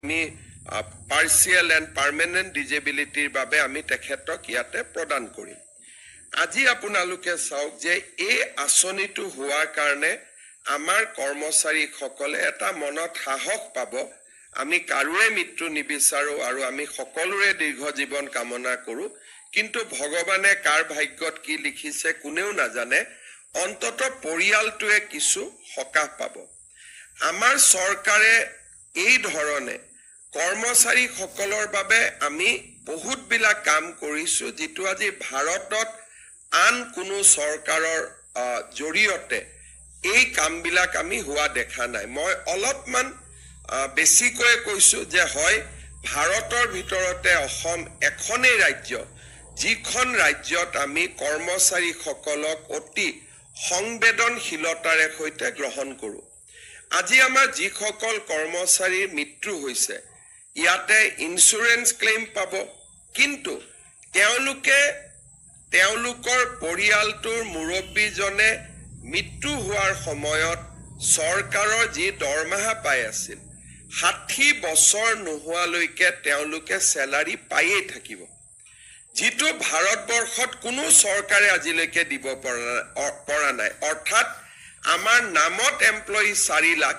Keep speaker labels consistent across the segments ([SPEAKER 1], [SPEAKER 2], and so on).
[SPEAKER 1] আমি partial and permanent ডিজেবিলিটিৰ বাবে আমি তেখেতক ইয়াতে প্ৰদান কৰিম। আজি আপোনালোকে চাওক যে এই আঁচনিটো হোৱাৰ কাৰণে আমাৰ কৰ্মচাৰীসকলে এটা মনত সাহস পাব। আমি কাৰোৰে মৃত্যু নিবিচাৰো আৰু আমি সকলোৰে দীৰ্ঘ জীৱন কামনা কৰো, কিন্তু ভগৱানে কাৰ ভাগ্যত কি লিখিছে কোনেও নাজানে। অন্তত পৰিয়ালটোৱে কিছু সকাহ পাব। আমাৰ চৰকাৰে এই ধৰণে কৰ্মচাৰীসকলৰ বাবে আমি বহুতবিলাক কাম কৰিছো, যিটো আজি ভাৰতত আন কোনো চৰকাৰৰ জৰিয়তে এই কামবিলাক আমি হোৱা দেখা নাই। মই অলপমান বেছিকৈ কৈছো যে হয়, ভাৰতৰ ভিতৰতে অসম এখনেই ৰাজ্য যিখন ৰাজ্যত আমি কৰ্মচাৰীসকলক অতি সংবেদনশীলতাৰে সৈতে গ্ৰহণ কৰো। আজি আমাৰ যিসকল কৰ্মচাৰীৰ মৃত্যু হৈছে ইয়াতে ইন্সুৰেন্স ক্লেইম পাব, কিন্তু তেওঁলোকৰ পৰিয়ালটোৰ মুৰব্বীজনে মৃত্যু হোৱাৰ সময়ত চৰকাৰৰ যি দৰমহা পাই আছিল 60 বছৰ নোহোৱালৈকে তেওঁলোকে চেলাৰী পায়েই থাকিব, যিটো ভাৰতবৰ্ষত কোনো চৰকাৰে আজিলৈকে দিব পৰা নাই। অৰ্থাৎ আমাৰ নামত এমপ্লয়ী 4 লাখ,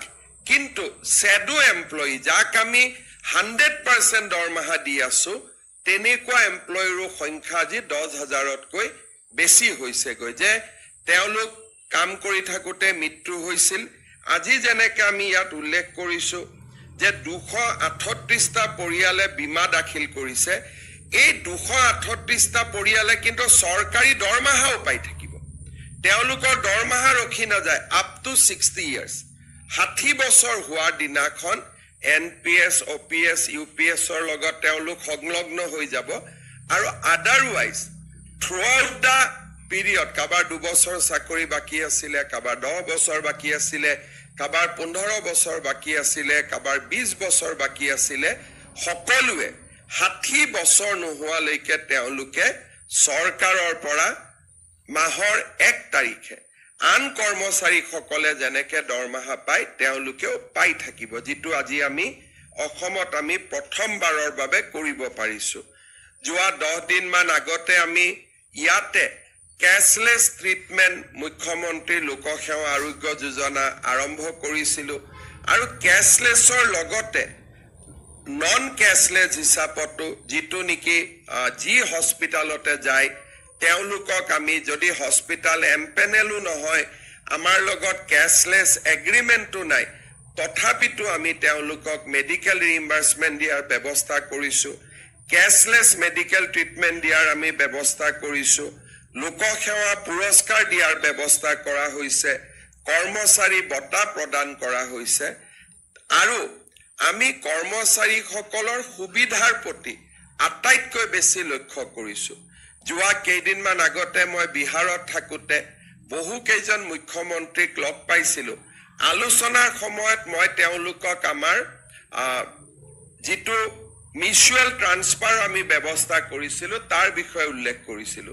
[SPEAKER 1] কিন্তু শ্যাডো এমপ্লয়ী যাক আমি 100% দৰমহা দি আছো, তেনেকুৱা এমপ্লয়ীৰো সংখ্যা আজি 10,000তকৈ বেছি হৈছেগৈ। যে তেওঁলোক কাম কৰি থাকোঁতে মৃত্যু হৈছিল। আজি যেনেকৈ আমি ইয়াত উল্লেখ কৰিছো যে 238টা পৰিয়ালে বীমা দাখিল কৰিছে, এই 238টা পৰিয়ালে কিন্তু চৰকাৰী দৰমহাও পাই থাকিব। তেওঁলোকৰ দৰমহা ৰখি নাযায় আপ টু 60 ইয়াৰ্ছ। 60 বছৰ হোৱাৰ দিনাখন NPS, OPS, UPSৰ লগত তেওঁলোক সংলগ্ন হৈ যাব। আৰু otherwise through out the period, কাৰোবাৰ 2 বছৰ চাকৰি বাকী আছিলে, কাৰোবাৰ 10 বছৰ বাকী আছিলে, কাৰোবাৰ 15 বছৰ বাকী আছিলে, কাৰোবাৰ 20 বছৰ বাকী আছিলে, সকলোৱে 60 বছৰ নোহোৱালৈকে তেওঁলোকে চৰকাৰৰ পৰা মাহৰ 1 তাৰিখে আন কৰ্মচাৰীসকলে যেনেকে দৰমহা পায় তেওঁলোকেও পাই থাকিব, যিটো আজি আমি অসমত আমি প্ৰথমবাৰৰ বাবে কৰিব পাৰিছো। যোৱা 10 দিনমান আগতে আমি ইয়াতে কেছলেছ ট্ৰিটমেণ্ট মুখ্যমন্ত্ৰী লোকসেৱা আৰোগ্য যোজনা আৰম্ভ কৰিছিলো, আৰু কেছলেছৰ লগতে নন কেছলেছ হিচাপতো যিটো নেকি যি হস্পিটালতে যায় তেওঁলোকক আমি যদি হস্পিটাল এমপেনেলো নহয়, আমাৰ লগত কেছলেছ এগ্ৰিমেণ্টটো নাই, তথাপিতো আমি তেওঁলোকক মেডিকেল ৰিইম্বাৰ্সমেণ্ট দিয়াৰ ব্যৱস্থা কৰিছো, কেছলেছ মেডিকেল ট্ৰিটমেণ্ট দিয়াৰ আমি ব্যৱস্থা কৰিছো, লোকসেৱা পুৰস্কাৰ দিয়াৰ ব্যৱস্থা কৰা হৈছে, কৰ্মচাৰী বঁটা প্ৰদান কৰা হৈছে, আৰু আমি কৰ্মচাৰীসকলৰ সুবিধাৰ প্ৰতি আটাইতকৈ বেছি লক্ষ্য কৰিছো। যোৱা কেইদিনমান আগতে মই বিহাৰত থাকোঁতে বহু কেইজন মুখ্যমন্ত্ৰীক লগ পাইছিলো। আলোচনাৰ সময়ত মই তেওঁলোকক আমাৰ যিটো মিউচুৱেল ট্ৰান্সফাৰ আমি ব্যৱস্থা কৰিছিলো তাৰ বিষয়ে উল্লেখ কৰিছিলো,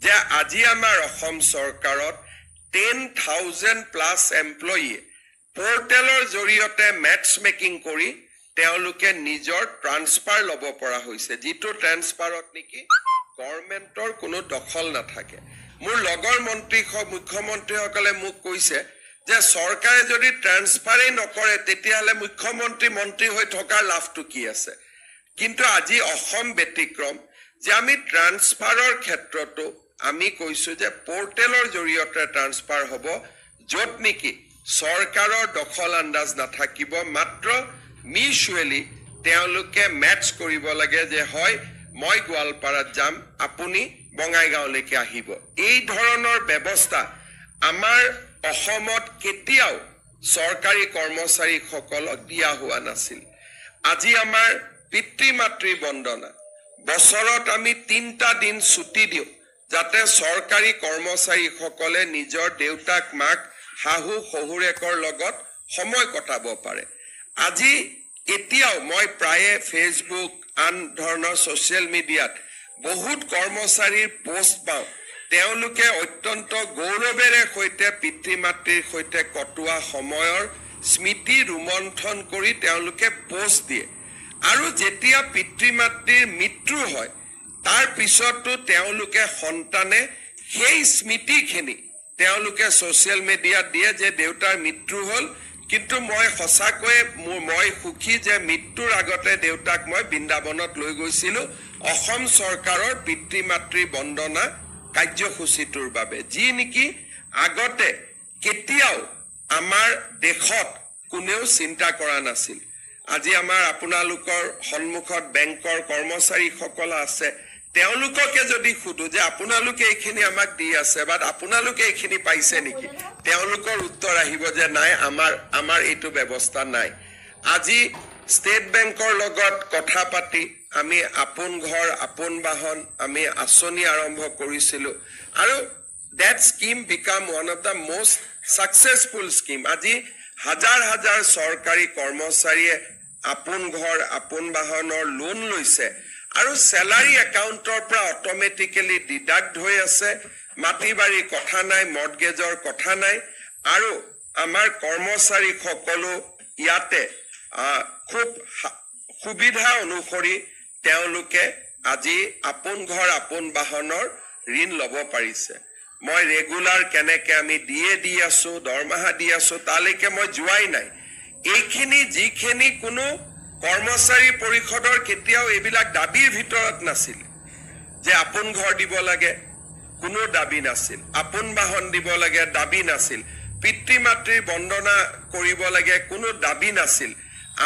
[SPEAKER 1] যে আজি আমাৰ অসম চৰকাৰত 10,000+ এমপ্লয়ীয়ে পৰ্টেলৰ জৰিয়তে মেটছ মেকিং কৰি তেওঁলোকে নিজৰ ট্ৰান্সফাৰ ল'ব পৰা হৈছে, যিটো ট্ৰান্সফাৰত নেকি গভৰ্ণমেণ্টৰ কোনো দখল নাথাকে। মোৰ লগৰ মুখ্যমন্ত্ৰীসকলে মোক কৈছে যে চৰকাৰে যদি ট্ৰান্সফাৰেই নকৰে তেতিয়াহ'লে মুখ্যমন্ত্ৰী মন্ত্ৰী হৈ থকাৰ লাভটো কি আছে। কিন্তু আজি অসম ব্যতিক্ৰম, যে আমি ট্ৰান্সফাৰৰ ক্ষেত্ৰতো আমি কৈছো যে পৰ্টেলৰ জৰিয়তে ট্ৰান্সফাৰ হ'ব, য'ত নেকি চৰকাৰৰ দখল আন্দাজ নাথাকিব, মাত্ৰ মিউচুৱেলি তেওঁলোকে মেটছ কৰিব লাগে যে হয় মই গোৱালপাৰাত যাম, আপুনি বঙাইগাঁওলৈকে আহিব। এই ধৰণৰ ব্যৱস্থা আমাৰ অসমত কেতিয়াও চৰকাৰী কৰ্মচাৰীসকলক দিয়া হোৱা নাছিল। আজি আমাৰ পিতৃ মাতৃ বন্দনা, বছৰত আমি 3টা দিন ছুটি দিওঁ, যাতে চৰকাৰী কৰ্মচাৰীসকলে নিজৰ দেউতাক মাক শাহু শহুৰেকৰ লগত সময় কটাব পাৰে। আজি এতিয়াও মই প্ৰায়ে ফেচবুক আন ধৰণৰ ছ'চিয়েল মিডিয়াত বহুত কৰ্মচাৰীৰ পোষ্ট পাওঁ, তেওঁলোকে অত্যন্ত গৌৰৱেৰে সৈতে পিতৃ মাতৃৰ সৈতে কটোৱা সময়ৰ স্মৃতি ৰোমন্থন কৰি তেওঁলোকে পোষ্ট দিয়ে। আৰু যেতিয়া পিতৃ মাতৃৰ মৃত্যু হয় তাৰ পিছতো তেওঁলোকে সন্তানে সেই স্মৃতিখিনি তেওঁলোকে সোশ্যাল মিডিয়াত দিয়ে যে দেউতাৰ মৃত্যু হ'ল কিন্তু মই সঁচাকৈ মই সুখী যে মৃত্যুৰ আগতে দেউতাক মই বৃন্দাবনত লৈ গৈছিলো অসম চৰকাৰৰ পিতৃ মাতৃ বন্দনা কাৰ্যসূচীটোৰ বাবে যি নেকি আগতে কেতিয়াও আমাৰ দেশত কোনেও চিন্তা কৰা নাছিল আজি আমাৰ আপোনালোকৰ সন্মুখত বেংকৰ কৰ্মচাৰীসকল আছে তেওঁলোককে যদি খুদু যে আপোনালোকে এইখিনি আমাক দি আছে বাট আপোনালোকে এইখিনি পাইছে নেকি তেওঁলোকৰ উত্তৰ আহিব যে নাই আমাৰ এইটো ব্যৱস্থা নাই আজি ষ্টেট বেংকৰ লগত কথা পাতি আমি আপোন ঘৰ আপোন বাহন আমি আঁচনি আৰম্ভ কৰিছিলো আৰু that scheme become one of the most successful scheme আজি হাজাৰ হাজাৰ চৰকাৰী কৰ্মচাৰীয়ে আপোন ঘৰ আপোন বাহনৰ লোন লৈছে আৰু স্যালাৰি একাউণ্টৰ পৰা অটোমেটিক্যালি ডিডাক্ট হৈ আছে মাটি বাৰী কথা নাই মৰ্টগেজৰ কথা নাই আৰু আমাৰ কৰ্মচাৰী সকলো ইয়াতে খুব সুবিধা অনুসৰি তেওঁলোকে আজি আপোন ঘৰ আপোন বাহনৰ ঋণ ল'ব পাৰিছে মই ৰেগুলাৰ কেনেকে আমি দি আছো দৰমহা দি আছো তালৈকে মই যোৱাই নাই এইখিনি যিখিনি কোনো কৰ্মচাৰী পৰিষদৰ কেতিয়াও এইবিলাক দাবীৰ ভিতৰত নাছিল যে আপোন ঘৰ দিব লাগে কোনো দাবী নাছিল আপোন বাহন দিব লাগে দাবী নাছিল পিতৃ মাতৃৰ বন্দনা কৰিব লাগে কোনো দাবী নাছিল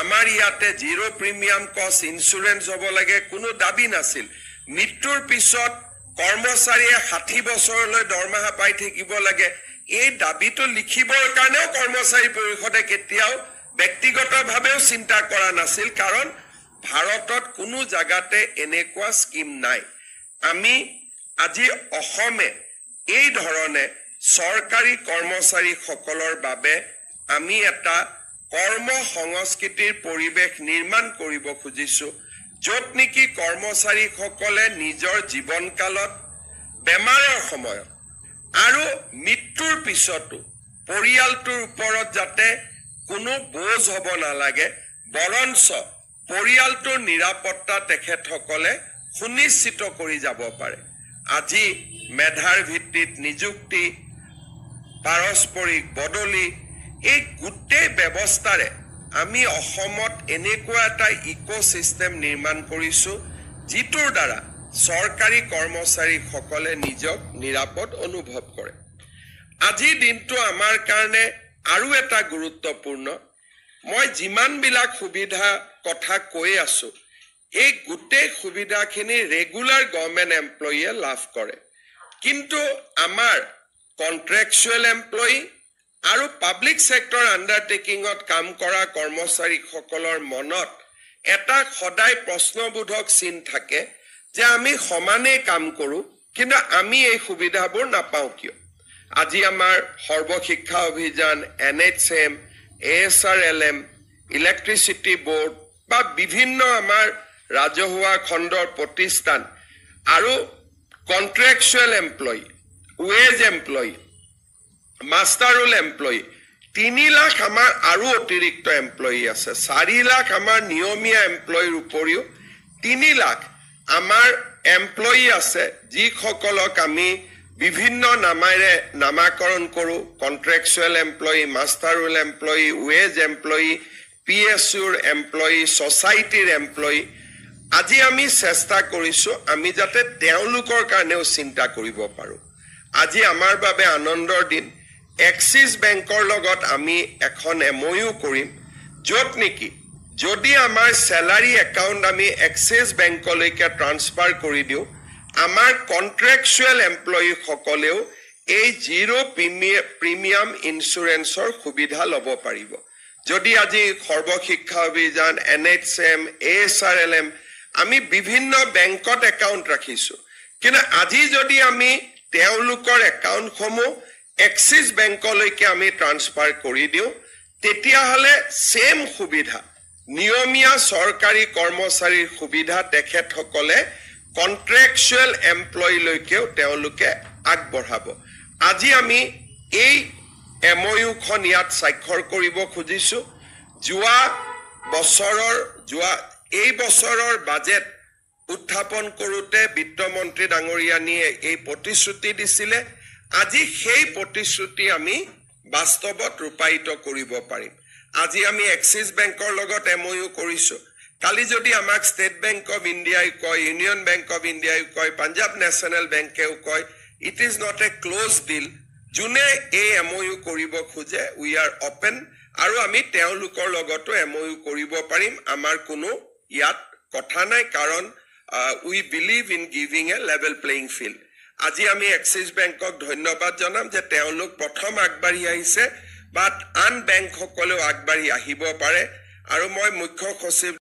[SPEAKER 1] আমাৰ ইয়াতে জিৰো প্ৰিমিয়াম কষ্ট ইন্সুৰেন্স হ'ব লাগে কোনো দাবী নাছিল মৃত্যুৰ পিছত কৰ্মচাৰীয়ে 60 বছৰলৈ দৰমহা পাই থাকিব লাগে এই দাবীটো লিখিবৰ কাৰণেও কৰ্মচাৰী পৰিষদে কেতিয়াও ব্যক্তিগতভাৱেও চিন্তা কৰা নাছিল কাৰণ ভাৰতত কোনো জাগাতে এনেকুৱা স্কিম নাই আমি আজি অসমে এই ধৰণে চৰকাৰী কৰ্মচাৰী সকলৰ বাবে আমি এটা কৰ্ম সংস্কৃতিৰ পৰিৱেশ নিৰ্মাণ কৰিব খুজিছো য'ত নেকি কৰ্মচাৰী সকলে নিজৰ জীৱনকালত বেমাৰৰ সময়ত আৰু মৃত্যুৰ পিছতো পৰিয়ালটোৰ ওপৰত যাতে কোনো বোজ হ'ব নালাগে বৰঞ্চ পৰিয়ালটোৰ নিৰাপত্তা তেখেতসকলে সুনিশ্চিত কৰি যাব পাৰে আজি মেধাৰ ভিত্তিত নিযুক্তি পাৰস্পৰিক বদলি এই গোটেই ব্যৱস্থাৰে আমি অসমত এনেকুৱা এটা ইকোসিস্টেম নিৰ্মাণ কৰিছো যিটোৰ দ্বাৰা চৰকাৰী কৰ্মচাৰী সকলে নিজক নিৰাপদ অনুভৱ কৰে আজি দিনটো আমাৰ কাৰণে আৰু এটা গুৰুত্বপূৰ্ণ মই যিমান বিলাক সুবিধা কথা কৈ আছো এই গোটেই সুবিধাখিনি ৰেগুলাৰ গভৰ্নমেন্ট এমপ্লয়িয়ে লাভ কৰে কিন্তু আমাৰ কন্ট্ৰেকচুৱেল এমপ্লয়ি আৰু পাব্লিক সেক্টৰ আন্ডাৰটেকিংত কাম কৰা কৰ্মচাৰী সকলৰ মনত এটা সদায় প্ৰশ্নবোধক চিন থাকে যে আমি সমানে কাম কৰো কিন্তু আমি এই সুবিধাবোৰ নাপাও কিয় আজি আমাৰ সৰ্বশিক্ষা অভিযান NHM ASRLM ইলেক্ট্ৰিচিটি বোৰ্ড বা বিভিন্ন আমাৰ ৰাজহুৱা খণ্ডৰ প্ৰতিষ্ঠান আৰু contractual employee wage employee master roll employee 3 lakh আমাৰ আৰু অতিৰিক্ত এমপ্লয়ি আছে 4 লাখ আমাৰ নিয়মীয়া এমপ্লয়িৰ উপৰিও 3 লাখ আমাৰ এমপ্লয়ি আছে যিসকলক আমি বিভিন্ন নামেৰে নামাকৰণ কৰো contractual employee master roll employee wage employee PSUৰ এমপ্লয়ি সোসাইটিৰ এমপ্লয়ি আজি আমি চেষ্টা কৰিছো আমি যাতে তেওঁলোকৰ কাৰণেও চিন্তা কৰিব পাৰো আজি আমাৰ বাবে আনন্দৰ দিন এক্সিস বেংকৰ লগত আমি এখন MOU কৰিম য'ত নেকি যদি আমাৰ স্যালাৰি একাউণ্ট আমি এক্সিস বেংকলৈকে ট্ৰান্সফাৰ কৰি দিও আমাৰ কন্ট্ৰেকচুৱেল এমপ্লয়ি সকলেও এই জিৰো প্ৰিমিয়াম ইন্সুৰেন্সৰ সুবিধা ল'ব পাৰিব যদি আজি সৰ্বশিক্ষা অভিযান NHM ASRLM আমি বিভিন্ন বেংকত একাউণ্ট ৰাখিছো কিন্তু আজি যদি আমি তেওঁলোকৰ একাউণ্টসমূহ এক্সিস বেংকলৈকে আমি ট্ৰান্সফাৰ কৰি দিও তেতিয়া হলে সেম সুবিধা নিয়মীয়া চৰকাৰী কৰ্মচাৰীৰ সুবিধা তেখেতসকলে কন্ট্ৰেকচুৱেল এমপ্লয়ি লৈকেও তেওঁলোকে আগবঢ়াব আজি আমি এই MOU খন ইয়াত স্বাক্ষৰ কৰিব খুজিছো যোৱা বছৰৰ যোৱা এই বছৰৰ বাজেট উত্থাপন কৰোঁতে বিত্তমন্ত্ৰী ডাঙৰীয়ানীয়ে এই প্ৰতিশ্ৰুতি দিছিলে আজি সেই প্ৰতিশ্ৰুতি আমি বাস্তৱত ৰূপায়িত কৰিব পাৰিম আজি আমি এক্সিছ বেংকৰ লগত এমঅইউ কৰিছো কালি যদি আমাক ষ্টেট বেংক অফ ইণ্ডিয়াই কয় ইউনিয়ন বেংক অফ ইণ্ডিয়াই কয় পাঞ্জাব নেশ্যনেল বেংকেও কয় it is not a close deal যোনে এই এমঅইউ কৰিব খোজে উই আৰ অপেন আৰু আমি তেওঁলোকৰ লগতো এমঅইউ কৰিব পাৰিম আমাৰ কোনো ইয়াত কথা নাই কাৰণ we believe in giving a level playing field. আজি আমি এক্সিছ বেংকক ধন্যবাদ জনাম যে তেওঁলোক প্ৰথম আগবাঢ়ি আহিছে বাট আন বেংকসকলেও আগবাঢ়ি আহিব পাৰে আৰু মই মুখ্য সচিব